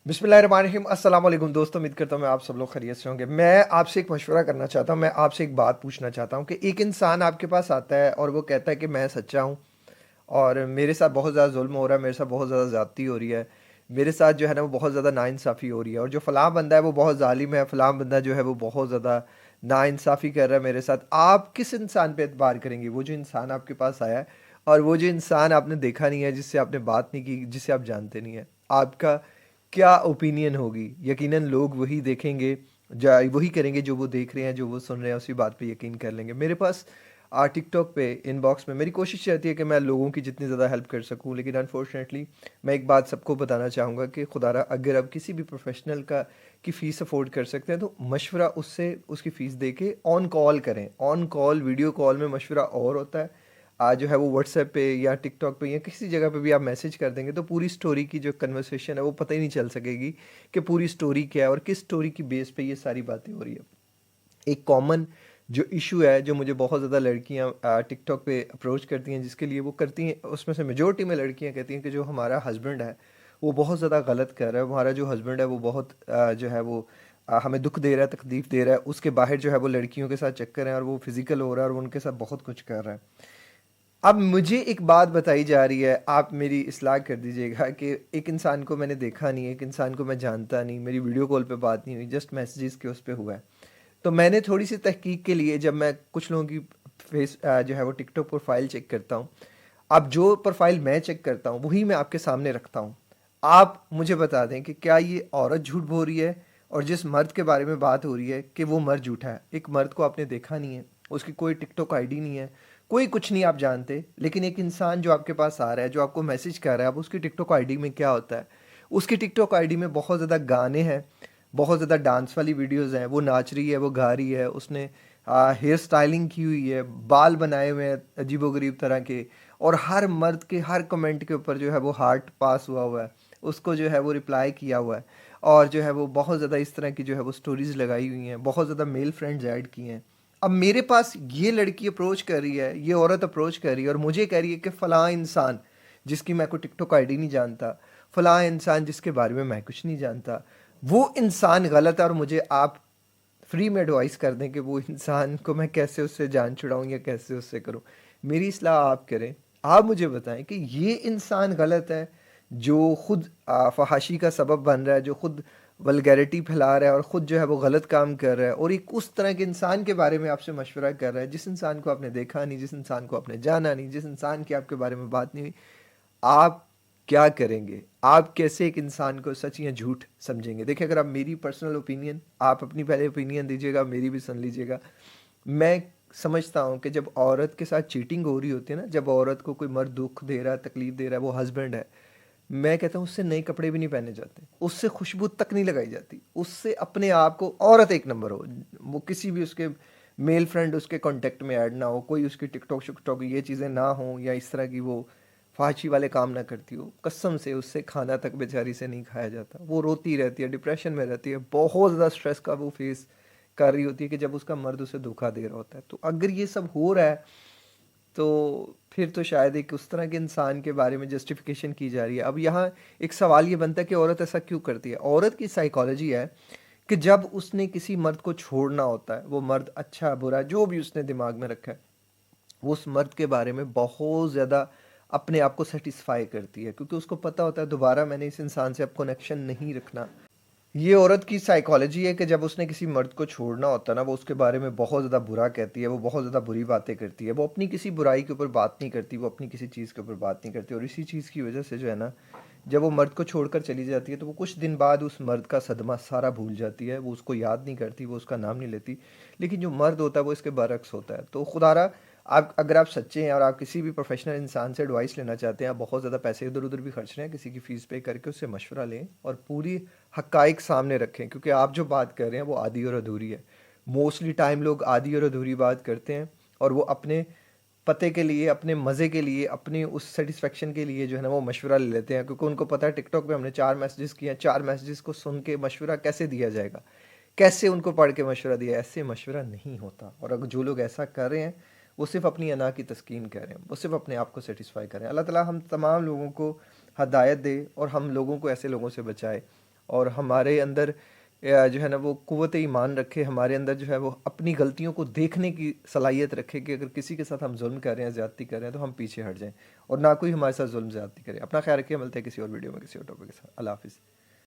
बिस्मिल्लाहिर्रहमानिर्रहीम। अस्सलाम वालेकुम दोस्तों, उम्मीद करता हूँ मैं आप सब लोग खैरियत से होंगे। मैं आपसे एक मशवरा करना चाहता हूँ। मैं आपसे एक बात पूछना चाहता हूँ कि एक इंसान आपके पास आता है और वो कहता है कि मैं सच्चा हूँ और मेरे साथ बहुत ज़्यादा जुल्म हो रहा है, मेरे साथ बहुत ज़्यादा ज़्यादती हो रही है, मेरे साथ जो है ना वो बहुत ज़्यादा नाइंसाफ़ी हो रही है, और जो फ़लाँ बंदा है वो बहुत ज़ालिम है, फ़लाँ बंदा जो है वो बहुत ज़्यादा नाइंसाफ़ी कर रहा है मेरे साथ। आप किस इंसान पे एतबार करेंगे? वो जो इंसान आपके पास आया है और वो जो इंसान आपने देखा नहीं है, जिससे आपने बात नहीं की, जिसे आप जानते नहीं हैं। आपका क्या ओपिनियन होगी? यकीनन लोग वही देखेंगे, वही करेंगे जो वो देख रहे हैं, जो वो सुन रहे हैं, उसी बात पे यकीन कर लेंगे। मेरे पास टिकटॉक पे इनबॉक्स में मेरी कोशिश रहती है कि मैं लोगों की जितनी ज़्यादा हेल्प कर सकूं, लेकिन अनफॉर्चुनेटली मैं एक बात सबको बताना चाहूँगा कि खुदारा अगर आप किसी भी प्रोफेशनल का की फ़ीस अफोर्ड कर सकते हैं तो मशवरा उससे उसकी फ़ीस दे के ऑन कॉल करें। ऑन कॉल वीडियो कॉल में मशवरा और होता है। आज जो है वो व्हाट्सएप पे या टिकटॉक पे या किसी जगह पे भी आप मैसेज कर देंगे तो पूरी स्टोरी की जो कन्वर्सेशन है वो पता ही नहीं चल सकेगी कि पूरी स्टोरी क्या है और किस स्टोरी की बेस पे ये सारी बातें हो रही है। एक कॉमन जो इशू है, जो मुझे बहुत ज़्यादा लड़कियां टिकटॉक पे अप्रोच करती हैं, जिसके लिए वो करती हैं, उसमें से मेजोरिटी में लड़कियां कहती हैं कि जो हमारा हस्बैंड है वो बहुत ज़्यादा गलत कर रहा है, हमारा जो हस्बैंड है वो बहुत जो है वो हमें दुख दे रहा है, तकलीफ़ दे रहा है, उसके बाहर जो है वो लड़कियों के साथ चक्कर है और वो फिज़िकल हो रहा है और वो उनके साथ बहुत कुछ कर रहा है। अब मुझे एक बात बताई जा रही है, आप मेरी इस्लाह कर दीजिएगा कि एक इंसान को मैंने देखा नहीं, एक इंसान को मैं जानता नहीं, मेरी वीडियो कॉल पे बात नहीं हुई, जस्ट मैसेजेस के उस पे हुआ है। तो मैंने थोड़ी-सी तहकीक के लिए जब मैं कुछ लोगों की जो है वो टिकटॉक प्रोफ़ाइल चेक करता हूँ। अब जो प्रोफ़ाइल मैं चेक करता हूँ, वही मैं आपके सामने रखता हूँ। आप मुझे बता दें कि क्या ये औरत झूठ बोल रही है और जिस मर्द के बारे में बात हो रही है कि वो मर्द झूठा है। एक मर्द को आपने देखा नहीं है, उसकी कोई टिकटॉक आईडी नहीं है, कोई कुछ नहीं आप जानते, लेकिन एक इंसान जो आपके पास आ रहा है, जो आपको मैसेज कर रहा है, अब उसकी टिकटॉक आईडी में क्या होता है? उसकी टिकटॉक आईडी में बहुत ज़्यादा गाने हैं, बहुत ज़्यादा डांस वाली वीडियोज़ हैं, वो नाच रही है, वो गा रही है, उसने हेयर स्टाइलिंग की हुई है, बाल बनाए हुए हैं अजीबो-गरीब तरह के, और हर मर्द के हर कमेंट के ऊपर जो है वो हार्ट पास हुआ हुआ है, उसको जो है वो रिप्लाई किया हुआ है, और जो है वो बहुत ज़्यादा इस तरह की जो है वो स्टोरीज़ लगाई हुई हैं, बहुत ज़्यादा मेल फ्रेंड्स ऐड किए हैं। अब मेरे पास ये लड़की अप्रोच कर रही है, ये औरत अप्रोच कर रही है और मुझे कह रही है कि फ़लाँ इंसान जिसकी मैं कोई टिकटॉक आईडी नहीं जानता, फ़लाँ इंसान जिसके बारे में मैं कुछ नहीं जानता, वो इंसान गलत है और मुझे आप फ्री में एडवाइस कर दें कि वो इंसान को मैं कैसे उससे जान छुड़ाऊँ या कैसे उससे करूँ। मेरी इस्लाह आप करें। आप मुझे बताएँ कि ये इंसान गलत है, जो खुद फ़हाशी का सबब बन रहा है, जो खुद वल्गैरिटी फैला रहा है और ख़ुद जो है वो गलत काम कर रहा है, और एक उस तरह के इंसान के बारे में आपसे मशवरा कर रहा है, जिस इंसान को आपने देखा नहीं, जिस इंसान को आपने जाना नहीं, जिस इंसान की आपके बारे में बात नहीं हुई। आप क्या करेंगे? आप कैसे एक इंसान को सच या झूठ समझेंगे? देखिए, अगर आप मेरी पर्सनल ओपिनियन, आप अपनी पहले ओपिनियन दीजिएगा, मेरी भी सुन लीजिएगा। मैं समझता हूँ कि जब औरत के साथ चीटिंग हो रही होती है ना, जब औरत को कोई मर्द दुःख दे रहा है, तकलीफ़ दे रहा है, वो हस्बैंड है, मैं कहता हूँ उससे नए कपड़े भी नहीं पहने जाते, उससे खुशबू तक नहीं लगाई जाती, उससे अपने आप को, औरत एक नंबर हो, वो किसी भी उसके मेल फ्रेंड उसके कॉन्टेक्ट में ऐड ना हो, कोई उसकी टिकटॉक शिकटॉक ये चीज़ें ना हो, या इस तरह की वो फाहशी वाले काम ना करती हो, कसम से उससे खाना तक बेचारी से नहीं खाया जाता। वो रोती रहती है, डिप्रेशन में रहती है, बहुत ज़्यादा स्ट्रेस का वो फेस कर रही होती है कि जब उसका मर्द उसे धोखा दे रहा होता है। तो अगर ये सब हो रहा है तो फिर तो शायद एक उस तरह के इंसान के बारे में जस्टिफिकेशन की जा रही है। अब यहाँ एक सवाल ये बनता है कि औरत ऐसा क्यों करती है? औरत की साइकोलॉजी है कि जब उसने किसी मर्द को छोड़ना होता है, वो मर्द अच्छा बुरा जो भी उसने दिमाग में रखा है, वो उस मर्द के बारे में बहुत ज़्यादा अपने आप को सेटिस्फाई करती है, क्योंकि उसको पता होता है दोबारा मैंने इस इंसान से अब कनेक्शन नहीं रखना। ये औरत की साइकोलॉजी है कि जब उसने किसी मर्द को छोड़ना होता है ना, वो उसके बारे में बहुत ज़्यादा बुरा कहती है, वो बहुत ज़्यादा बुरी बातें करती है, वो अपनी किसी बुराई के ऊपर बात नहीं करती, वो अपनी किसी चीज़ के ऊपर बात नहीं करती, और इसी चीज़ की वजह से जो है ना, जब वो मर्द को छोड़कर चली जाती है तो वो कुछ दिन बाद उस मर्द का सदमा सारा भूल जाती है, वो उसको याद नहीं करती, वो उसका नाम नहीं लेती। लेकिन जो मर्द होता है वो इसके बरक्स होता है। तो खुदारा, आप अगर आप सच्चे हैं और आप किसी भी प्रोफेशनल इंसान से एडवाइस लेना चाहते हैं, आप बहुत ज़्यादा पैसे इधर उधर भी खर्च रहे हैं, किसी की फ़ीस पे करके उससे मशवरा लें और पूरी हक़ाइक़ सामने रखें, क्योंकि आप जो बात कर रहे हैं वो आधी और अधूरी है। मोस्टली टाइम लोग आधी और अधूरी बात करते हैं और वो अपने पते के लिए, अपने मज़े के लिए, अपनी उस सेटिस्फेक्शन के लिए जो है ना वो मशवरा ले लेते हैं, क्योंकि उनको पता है टिकटॉक पे हमने 4 मैसेजेस किए हैं, 4 मैसेजेस को सुन के मशवरा कैसे दिया जाएगा? कैसे उनको पढ़ के मशवरा दिया? ऐसे मशवरा नहीं होता। और अगर जो लोग ऐसा कर रहे हैं, वो सिर्फ़ अपनी अना की तस्कीन कर रहे हैं, वो सिर्फ़ अपने आप को सेटिस्फाई कर रहे हैं। अल्लाह ताला हम तमाम लोगों को हदायत दे और हम लोगों को ऐसे लोगों से बचाए। और हमारे अंदर जो है ना वो क़ुव्वत ईमान रखे, हमारे अंदर जो है वो अपनी गलतियों को देखने की सलाहियत रखे कि अगर किसी के साथ हम जुल्म कर रहे हैं, ज़्यादती कर रहे हैं, तो हम पीछे हट जाएं और ना कोई हमारे साथ जुल्म ज़्यादती करे। अपना ख्याल रखिए, मिलते हैं किसी और वीडियो में किसी और टॉपिक के साथ। अल्लाह हाफिज़।